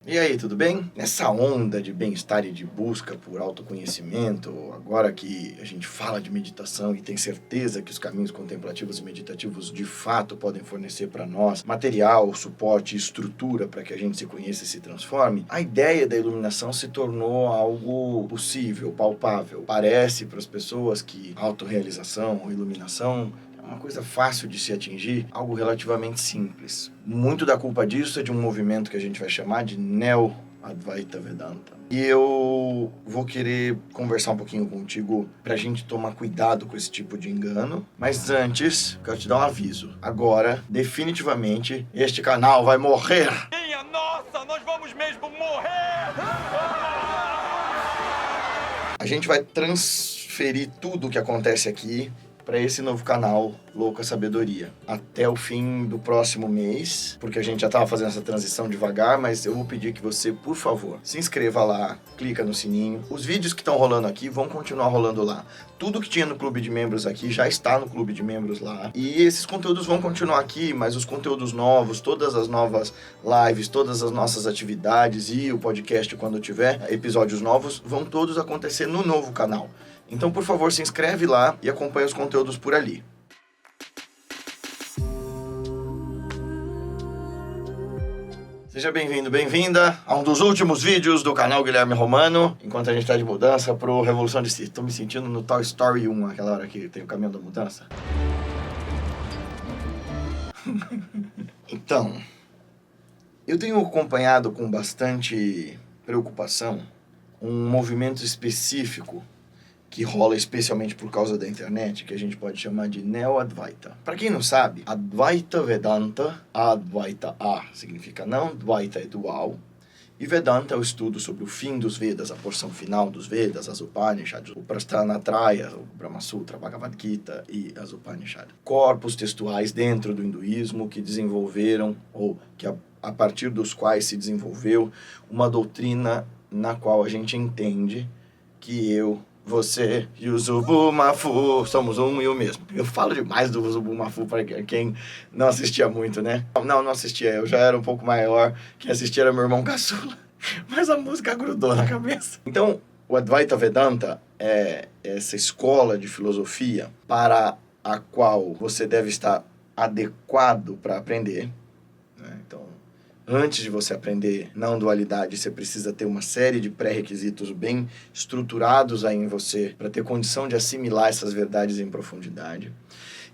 E aí, tudo bem? Nessa onda de bem-estar e de busca por autoconhecimento, agora que a gente fala de meditação e tem certeza que os caminhos contemplativos e meditativos de fato podem fornecer para nós material, suporte e estrutura para que a gente se conheça e se transforme, a ideia da iluminação se tornou algo possível, palpável. Parece para as pessoas que autorrealização ou iluminação uma coisa fácil de se atingir, algo relativamente simples. Muito da culpa disso é de um movimento que a gente vai chamar de Neo-Advaita Vedanta. E eu vou querer conversar um pouquinho contigo pra gente tomar cuidado com esse tipo de engano. Mas antes, quero te dar um aviso. Agora, definitivamente, este canal vai morrer! Minha nossa, nós vamos mesmo morrer! A gente vai transferir tudo o que acontece aqui para esse novo canal, Louca Sabedoria, até o fim do próximo mês, porque a gente já estava fazendo essa transição devagar, mas eu vou pedir que você, por favor, se inscreva lá, clica no sininho. Os vídeos que estão rolando aqui vão continuar rolando lá. Tudo que tinha no clube de membros aqui já está no clube de membros lá. E esses conteúdos vão continuar aqui, mas os conteúdos novos, todas as novas lives, todas as nossas atividades e o podcast quando tiver episódios novos, vão todos acontecer no novo canal. Então, por favor, se inscreve lá e acompanha os conteúdos por ali. Seja bem-vindo, bem-vinda a um dos últimos vídeos do canal Guilherme Romano, enquanto a gente está de mudança pro Revolução de Si. Estou me sentindo no Toy Story 1, aquela hora que tem o caminhão da mudança. Então, eu tenho acompanhado com bastante preocupação um movimento específico que rola especialmente por causa da internet, que a gente pode chamar de Neo-Advaita. Para quem não sabe, Advaita Vedanta, Advaita significa não, Dvaita é dual, e Vedanta é o estudo sobre o fim dos Vedas, a porção final dos Vedas, as Upanishads, o Prasthanatraya, o Brahma Sutra, a Bhagavad Gita e as Upanishads. Corpos textuais dentro do hinduísmo que desenvolveram, ou que a partir dos quais se desenvolveu uma doutrina na qual a gente entende que você e o Zubumafu somos um e o mesmo. Eu falo demais do Zubumafu para quem não assistia muito, né? Não assistia, eu já era um pouco maior. Quem assistia era meu irmão caçula. Mas a música grudou na cabeça. Então, o Advaita Vedanta é essa escola de filosofia para a qual você deve estar adequado para aprender, né? Então, antes de você aprender não dualidade, você precisa ter uma série de pré-requisitos bem estruturados aí em você para ter condição de assimilar essas verdades em profundidade.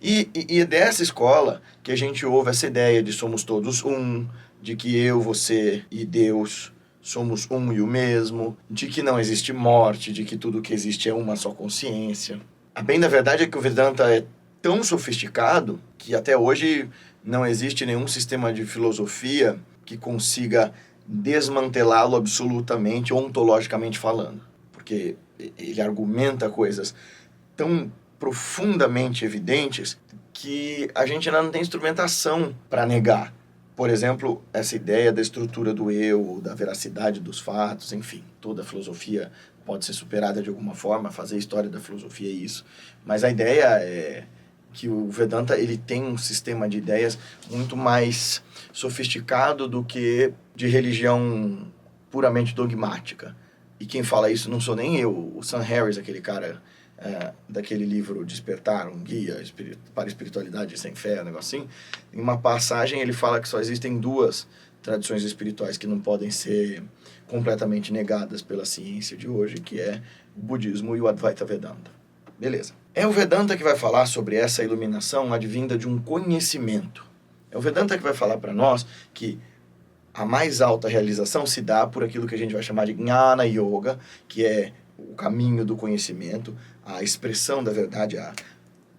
E é dessa escola que a gente ouve essa ideia de somos todos um, de que eu, você e Deus somos um e o mesmo, de que não existe morte, de que tudo que existe é uma só consciência. A bem da verdade é que o Vedanta é tão sofisticado que até hoje não existe nenhum sistema de filosofia que consiga desmantelá-lo absolutamente, ontologicamente falando. Porque ele argumenta coisas tão profundamente evidentes que a gente ainda não tem instrumentação para negar. Por exemplo, essa ideia da estrutura do eu, da veracidade dos fatos, enfim, toda a filosofia pode ser superada de alguma forma, fazer a história da filosofia é isso. Mas a ideia é que o Vedanta ele tem um sistema de ideias muito mais sofisticado do que de religião puramente dogmática. E quem fala isso não sou nem eu, o Sam Harris, aquele cara daquele livro Despertar, um guia para a espiritualidade sem fé, um negocinho. Em uma passagem ele fala que só existem duas tradições espirituais que não podem ser completamente negadas pela ciência de hoje, que é o budismo e o Advaita Vedanta. Beleza. É o Vedanta que vai falar sobre essa iluminação advinda de um conhecimento. É o Vedanta que vai falar para nós que a mais alta realização se dá por aquilo que a gente vai chamar de Jnana Yoga, que é o caminho do conhecimento, a expressão da verdade, a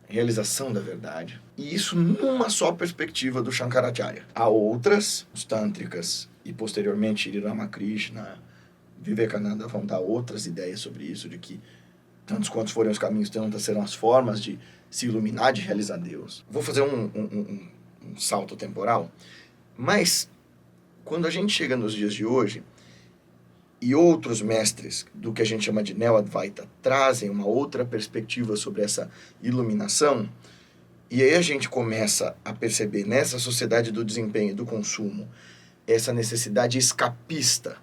realização da verdade. E isso numa só perspectiva do Shankaracharya. Há outras, os tântricas e posteriormente Sri Ramakrishna, Vivekananda vão dar outras ideias sobre isso, de que tantos quantos forem os caminhos, tantas serão as formas de se iluminar, de realizar Deus. Vou fazer um salto temporal, mas quando a gente chega nos dias de hoje, e outros mestres do que a gente chama de Neo-Advaita trazem uma outra perspectiva sobre essa iluminação, e aí a gente começa a perceber nessa sociedade do desempenho e do consumo essa necessidade escapista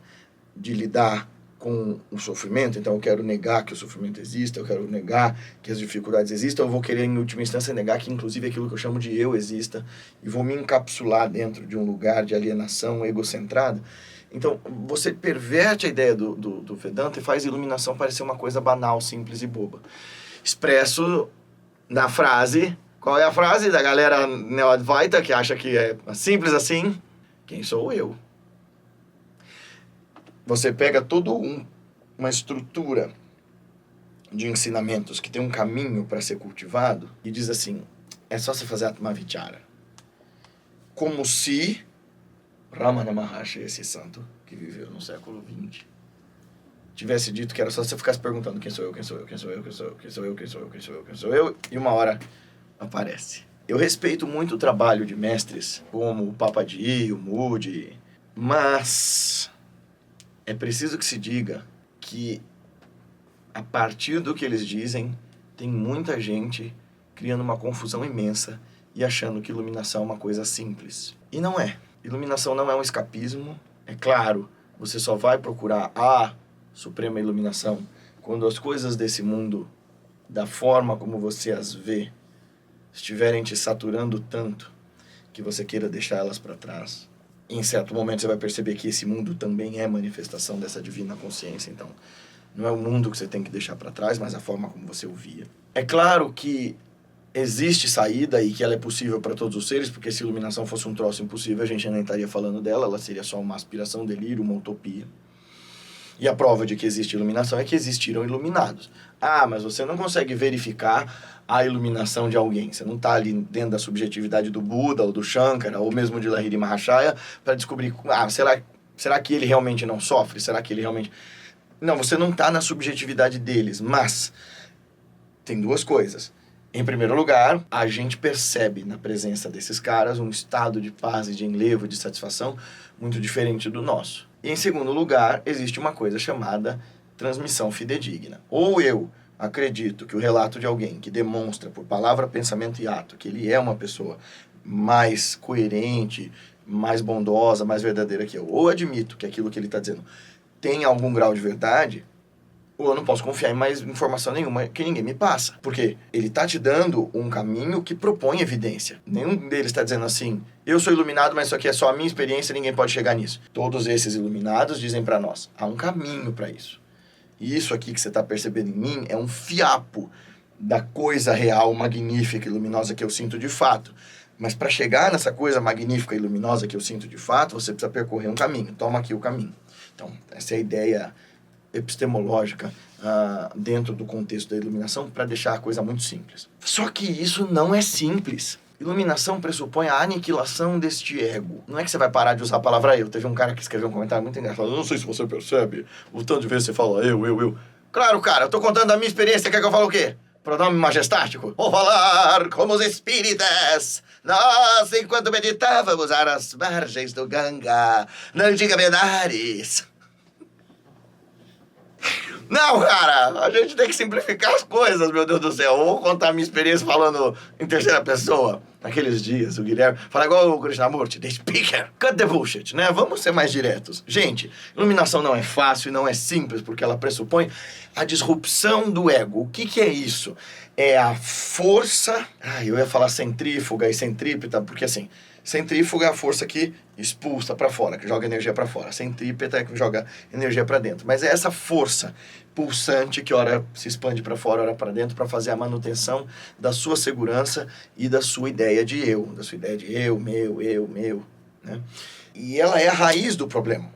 de lidar com o sofrimento. Então eu quero negar que o sofrimento exista, eu quero negar que as dificuldades existam, eu vou querer em última instância negar que inclusive aquilo que eu chamo de eu exista, e vou me encapsular dentro de um lugar de alienação egocentrada. Então você perverte a ideia do Vedanta e faz a iluminação parecer uma coisa banal, simples e boba. Expresso na frase, qual é a frase da galera neo-advaita que acha que é simples assim? Quem sou eu? Você pega toda uma estrutura de ensinamentos que tem um caminho para ser cultivado e diz assim, é só você fazer Atmavichara. Como se Ramana Maharshi, esse santo que viveu no século XX, tivesse dito que era só você ficar se perguntando quem sou eu, quem sou eu, quem sou eu, quem sou eu, quem sou eu, quem sou eu, quem sou eu, quem sou eu, e uma hora aparece. Eu respeito muito o trabalho de mestres como o Papaji, o Moody, mas é preciso que se diga que, a partir do que eles dizem, tem muita gente criando uma confusão imensa e achando que iluminação é uma coisa simples. E não é. Iluminação não é um escapismo. É claro, você só vai procurar a suprema iluminação quando as coisas desse mundo, da forma como você as vê, estiverem te saturando tanto que você queira deixar elas para trás. Em certo momento você vai perceber que esse mundo também é manifestação dessa divina consciência. Então, não é o mundo que você tem que deixar para trás, mas a forma como você o via. É claro que existe saída e que ela é possível para todos os seres, porque se iluminação fosse um troço impossível, a gente nem estaria falando dela, ela seria só uma aspiração, um delírio, uma utopia. E a prova de que existe iluminação é que existiram iluminados. Ah, mas você não consegue verificar a iluminação de alguém. Você não está ali dentro da subjetividade do Buda, ou do Shankara, ou mesmo de Lahiri Mahashaya, para descobrir, será que ele realmente não sofre? Será que ele realmente... Não, você não está na subjetividade deles, mas tem duas coisas. Em primeiro lugar, a gente percebe na presença desses caras um estado de paz e de enlevo, de satisfação muito diferente do nosso. E em segundo lugar, existe uma coisa chamada transmissão fidedigna. Ou eu acredito que o relato de alguém que demonstra por palavra, pensamento e ato que ele é uma pessoa mais coerente, mais bondosa, mais verdadeira que eu, ou admito que aquilo que ele está dizendo tem algum grau de verdade, ou eu não posso confiar em mais informação nenhuma que ninguém me passa. Porque ele está te dando um caminho que propõe evidência. Nenhum deles está dizendo assim, eu sou iluminado, mas isso aqui é só a minha experiência, ninguém pode chegar nisso. Todos esses iluminados dizem para nós, há um caminho para isso. E isso aqui que você está percebendo em mim é um fiapo da coisa real, magnífica e luminosa que eu sinto de fato. Mas para chegar nessa coisa magnífica e luminosa que eu sinto de fato, você precisa percorrer um caminho. Toma aqui o caminho. Então, essa é a ideia epistemológica dentro do contexto da iluminação para deixar a coisa muito simples. Só que isso não é simples. Iluminação pressupõe a aniquilação deste ego. Não é que você vai parar de usar a palavra eu. Teve um cara que escreveu um comentário muito engraçado. Eu não sei se você percebe o tanto de vezes você fala eu. Claro, cara, eu tô contando a minha experiência. Quer que eu fale o quê? Pronome majestático? Vou falar como os espíritas. Nós, enquanto meditávamos às margens do Ganga, na antiga Benares. Não, cara, a gente tem que simplificar as coisas, meu Deus do céu. Eu vou contar a minha experiência falando em terceira pessoa. Naqueles dias, o Guilherme fala igual o Krishnamurti, the speaker. Cut the bullshit, né? Vamos ser mais diretos. Gente, iluminação não é fácil e não é simples, porque ela pressupõe a disrupção do ego. O que é isso? É a força... eu ia falar centrífuga e centrípeta, porque assim... Centrífuga é a força que expulsa para fora, que joga energia para fora. Centrípeta é que joga energia para dentro. Mas é essa força pulsante que ora se expande para fora, ora para dentro, para fazer a manutenção da sua segurança e da sua ideia de eu. Da sua ideia de eu, meu, né? E ela é a raiz do problema.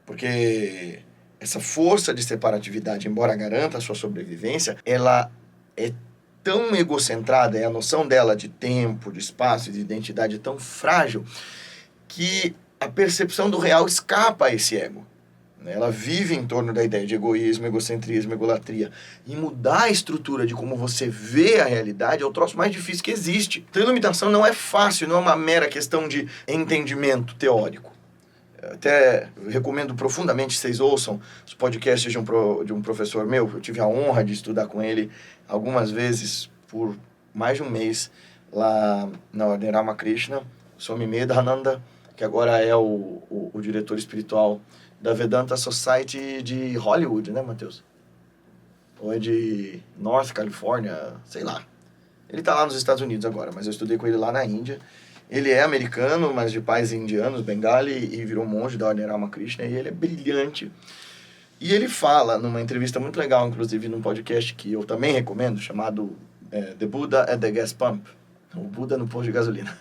Porque essa força de separatividade, embora garanta a sua sobrevivência, ela é tão egocentrada, é a noção dela de tempo, de espaço e de identidade tão frágil, que a percepção do real escapa a esse ego. Ela vive em torno da ideia de egoísmo, egocentrismo, egolatria. E mudar a estrutura de como você vê a realidade é o troço mais difícil que existe. Então, a iluminação não é fácil, não é uma mera questão de entendimento teórico. Até recomendo profundamente que vocês ouçam os podcasts de um professor meu. Eu tive a honra de estudar com ele algumas vezes por mais de um mês lá na Ordem Ramakrishna, Swami Medhananda, que agora é o diretor espiritual da Vedanta Society de Hollywood, né, Matheus? Ou é de North California, sei lá. Ele tá lá nos Estados Unidos agora, mas eu estudei com ele lá na Índia. Ele é americano, mas de pais indianos, bengali, e virou monge da Ordem Ramakrishna, e ele é brilhante. E ele fala, numa entrevista muito legal, inclusive num podcast que eu também recomendo, chamado The Buddha at the Gas Pump, o Buda no posto de gasolina.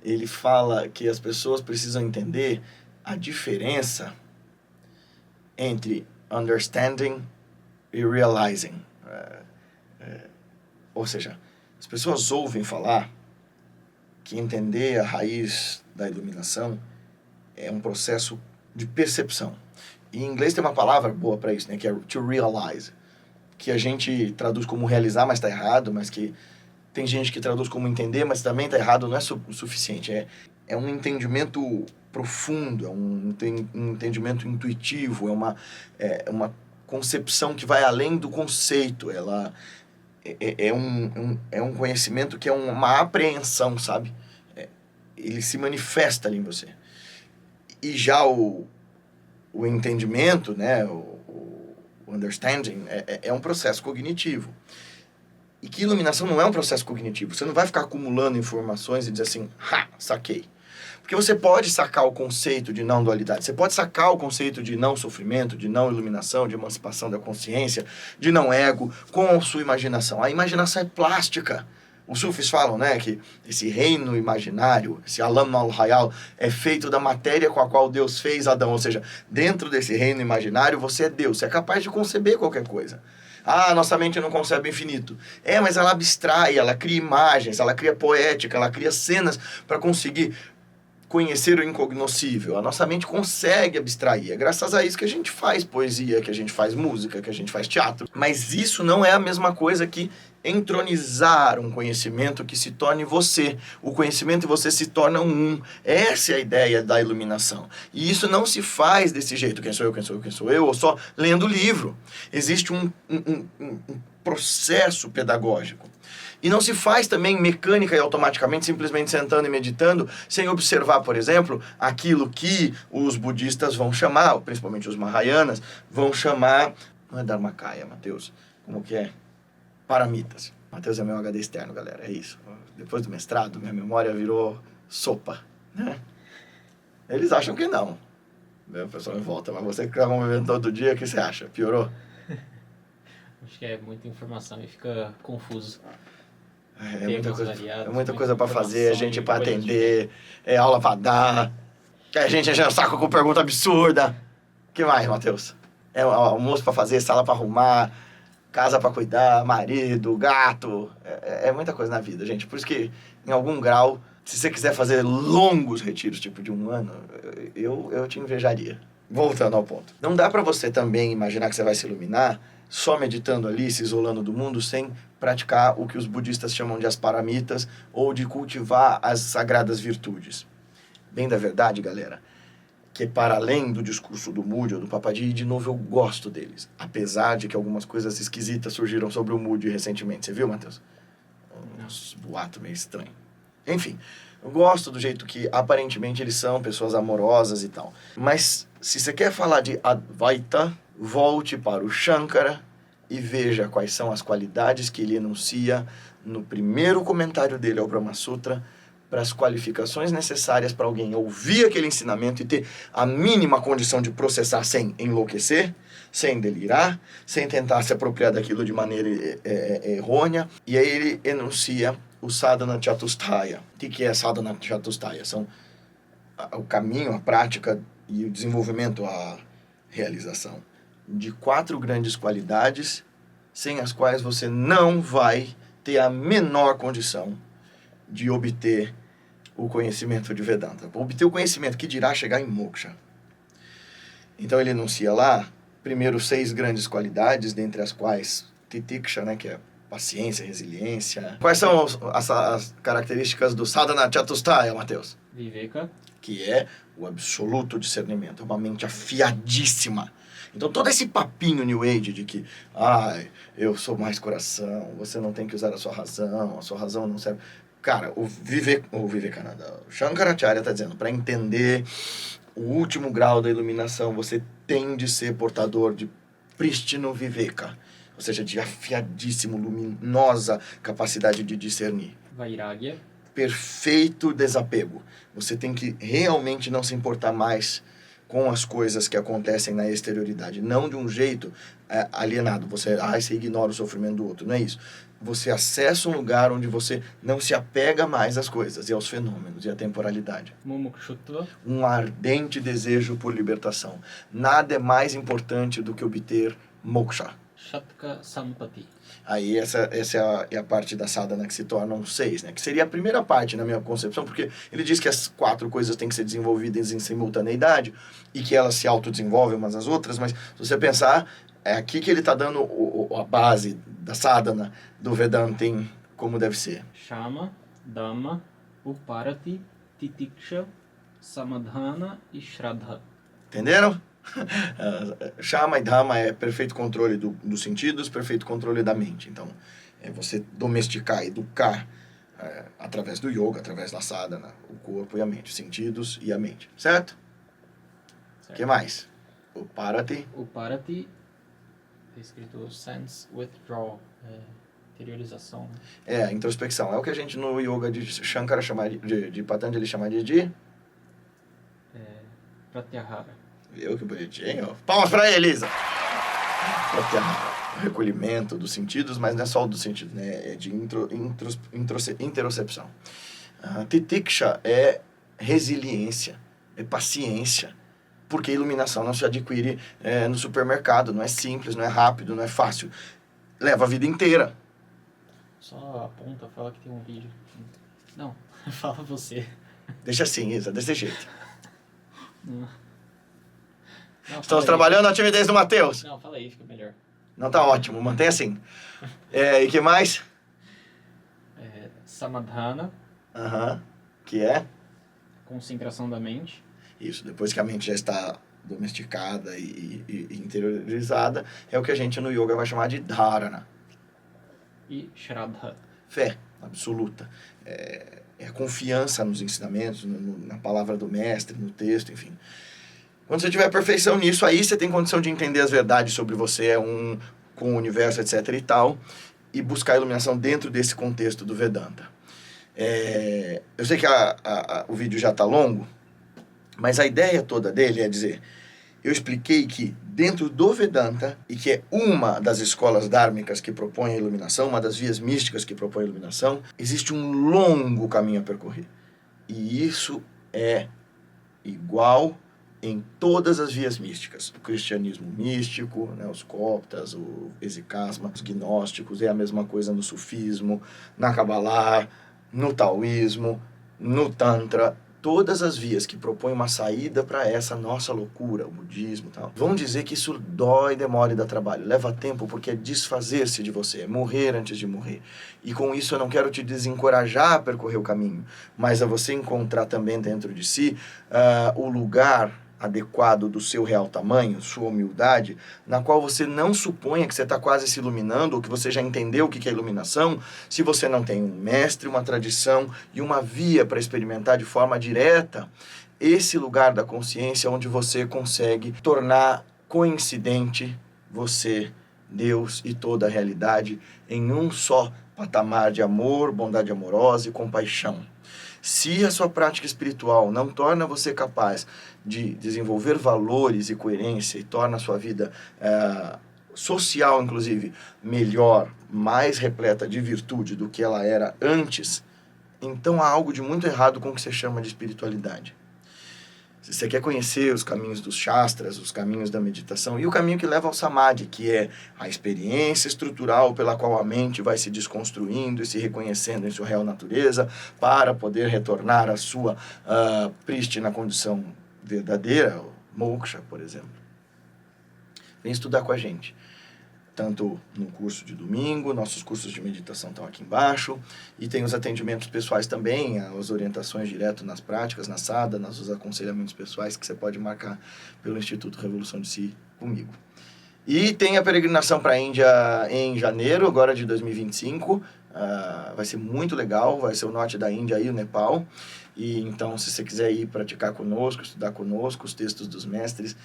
Ele fala que as pessoas precisam entender a diferença entre understanding e realizing. Ou seja, as pessoas ouvem falar que entender a raiz da iluminação é um processo de percepção. E em inglês tem uma palavra boa para isso, né, que é to realize, que a gente traduz como realizar, mas está errado, mas que tem gente que traduz como entender, mas também está errado, não é o suficiente. É um entendimento profundo, é um entendimento intuitivo, é uma concepção que vai além do conceito. Ela é um conhecimento que é uma apreensão, sabe? Ele se manifesta ali em você. E já o entendimento, né, o understanding, é um processo cognitivo. E que iluminação não é um processo cognitivo. Você não vai ficar acumulando informações e dizer assim, saquei. Porque você pode sacar o conceito de não dualidade, você pode sacar o conceito de não sofrimento, de não iluminação, de emancipação da consciência, de não ego, com a sua imaginação. A imaginação é plástica. Os sufis falam, né, que esse reino imaginário, esse Alam al-Hayal, é feito da matéria com a qual Deus fez Adão. Ou seja, dentro desse reino imaginário, você é Deus, você é capaz de conceber qualquer coisa. Nossa mente não concebe o infinito. Mas ela abstrai, ela cria imagens, ela cria poética, ela cria cenas para conseguir conhecer o incognoscível. A nossa mente consegue abstrair. É graças a isso que a gente faz poesia, que a gente faz música, que a gente faz teatro. Mas isso não é a mesma coisa que entronizar um conhecimento que se torne você. O conhecimento e você se tornam um. Essa é a ideia da iluminação. E isso não se faz desse jeito. Quem sou eu, quem sou eu, quem sou eu? Ou só lendo livro. Existe um processo pedagógico. E não se faz também mecânica e automaticamente, simplesmente sentando e meditando, sem observar, por exemplo, aquilo que os budistas vão chamar, principalmente os Mahayanas, vão chamar... Não é Dharmakaya, Matheus. Como que é? Paramitas. Matheus é meu HD externo, galera. É isso. Depois do mestrado, minha memória virou sopa, né? Eles acham que não. O pessoal em volta. Mas você que está convivendo todo dia, o que você acha? Piorou? Acho que é muita informação e fica confuso. É muita coisa para fazer, gente para atender, aula para dar, gente enchendo o saco com pergunta absurda. O que mais, Matheus? Almoço para fazer, sala para arrumar, casa para cuidar, marido, gato. É muita coisa na vida, gente. Por isso que, em algum grau, se você quiser fazer longos retiros, tipo de 1 ano, eu te invejaria. Voltando ao ponto. Não dá para você também imaginar que você vai se iluminar só meditando ali, se isolando do mundo, sem praticar o que os budistas chamam de as paramitas, ou de cultivar as sagradas virtudes. Bem da verdade, galera, que para além do discurso do Moody ou do Papaji, de novo eu gosto deles, apesar de que algumas coisas esquisitas surgiram sobre o Moody recentemente. Você viu, Matheus? Uns boatos meio estranhos. Enfim, eu gosto do jeito que aparentemente eles são pessoas amorosas e tal. Mas se você quer falar de Advaita, volte para o Shankara e veja quais são as qualidades que ele enuncia no primeiro comentário dele ao Brahma Sutra, para as qualificações necessárias para alguém ouvir aquele ensinamento e ter a mínima condição de processar sem enlouquecer, sem delirar, sem tentar se apropriar daquilo de maneira errônea. E aí ele enuncia o Sadhana Chatusthaya. O que é Sadhana Chatusthaya? São o caminho, a prática e o desenvolvimento, a realização de 4 grandes qualidades, sem as quais você não vai ter a menor condição de obter o conhecimento de Vedanta. Obter o conhecimento, que dirá chegar em moksha. Então ele enuncia lá, primeiro 6 grandes qualidades, dentre as quais titiksha, né, que é paciência, resiliência. Quais são as características do Sadhana Chatusthaya, Matheus? Viveka. Que é o absoluto discernimento, uma mente afiadíssima. Então todo esse papinho New Age de que eu sou mais coração, você não tem que usar a sua razão não serve. Cara, o Vivekananda, o Shankaracharya está dizendo, para entender o último grau da iluminação, você tem de ser portador de prístino viveka, ou seja, de afiadíssimo, luminosa capacidade de discernir. Vairagya. Perfeito desapego. Você tem que realmente não se importar mais com as coisas que acontecem na exterioridade. Não de um jeito alienado. Você ignora o sofrimento do outro. Não é isso. Você acessa um lugar onde você não se apega mais às coisas e aos fenômenos e à temporalidade. Mumukshutva. Um ardente desejo por libertação. Nada é mais importante do que obter moksha. Shatka Sampati. Aí essa é a parte da sadhana que se tornam 6, né? Que seria a primeira parte, na minha concepção, porque ele diz que as 4 coisas têm que ser desenvolvidas em simultaneidade e que elas se autodesenvolvem umas às outras, mas se você pensar, é aqui que ele está dando a base da sadhana do Vedanta em como deve ser. Shama, Dhamma, Uparati, Titiksha, Samadhana e Shraddha. Entenderam? Shama e Dhamma é perfeito controle dos sentidos, perfeito controle da mente. Então, é você domesticar, educar através do yoga, através da sadhana, o corpo e a mente, os sentidos e a mente. Certo? O que mais? O Parati. Uparati, tá escrito sense withdrawal, interiorização. Introspecção. É o que a gente no yoga de Shankara chama de Patanjali chama de Pratyahara. Viu que bonitinho? Palmas pra ele, Elisa! O recolhimento dos sentidos, mas não é só o dos sentidos, né? É de interocepção. Titiksha é resiliência, é paciência, porque a iluminação não se adquire no supermercado, não é simples, não é rápido, não é fácil. Leva a vida inteira. Só aponta, fala que tem um vídeo. Não, fala você. Deixa assim, Isa, desse jeito. Não, Estamos trabalhando a timidez do Matheus. Não, fala aí, fica melhor. Não, tá ótimo, mantém assim. E que mais? Samadhana. Que é? Concentração da mente. Isso, depois que a mente já está domesticada e interiorizada, é o que a gente no yoga vai chamar de dharana. E Shraddha. Fé absoluta. É a confiança nos ensinamentos, na palavra do mestre, no texto, enfim. Quando você tiver perfeição nisso, aí você tem condição de entender as verdades sobre você, com o universo, etc. e tal, e buscar a iluminação dentro desse contexto do Vedanta. Eu sei que o vídeo já está longo, mas a ideia toda dele é dizer, eu expliquei que dentro do Vedanta, e que é uma das escolas dhármicas que propõe a iluminação, uma das vias místicas que propõe a iluminação, existe um longo caminho a percorrer. E isso é igual em todas as vias místicas. O cristianismo místico, né, os coptas, o hesychasma, os gnósticos, é a mesma coisa no sufismo, na Kabbalah, no taoísmo, no tantra. Todas as vias que propõem uma saída para essa nossa loucura, o budismo e tal, vão dizer que isso dói, demora e dá trabalho. Leva tempo porque é desfazer-se de você, é morrer antes de morrer. E com isso eu não quero te desencorajar a percorrer o caminho, mas a você encontrar também dentro de si o lugar adequado do seu real tamanho, sua humildade, na qual você não suponha que você está quase se iluminando, ou que você já entendeu o que é iluminação, se você não tem um mestre, uma tradição e uma via para experimentar de forma direta esse lugar da consciência onde você consegue tornar coincidente você, Deus e toda a realidade em um só patamar de amor, bondade amorosa e compaixão. Se a sua prática espiritual não torna você capaz de desenvolver valores e coerência e torna a sua vida social, inclusive, melhor, mais repleta de virtude do que ela era antes, então há algo de muito errado com o que você chama de espiritualidade. Se você quer conhecer os caminhos dos shastras, os caminhos da meditação e o caminho que leva ao samadhi, que é a experiência estrutural pela qual a mente vai se desconstruindo e se reconhecendo em sua real natureza para poder retornar à sua prístina condição verdadeira, moksha, por exemplo. Vem estudar com a gente. Tanto no curso de domingo, nossos cursos de meditação estão aqui embaixo, e tem os atendimentos pessoais também, as orientações direto nas práticas, na sadhana, os aconselhamentos pessoais que você pode marcar pelo Instituto Revolução de Si comigo. E tem a peregrinação para a Índia em janeiro, agora de 2025, vai ser muito legal, vai ser o norte da Índia e o Nepal. E então, se você quiser ir praticar conosco, estudar conosco os textos dos mestres,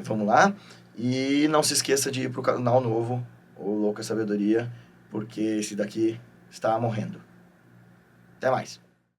vamos lá. E não se esqueça de ir para o canal novo, o Louca Sabedoria, porque esse daqui está morrendo. Até mais.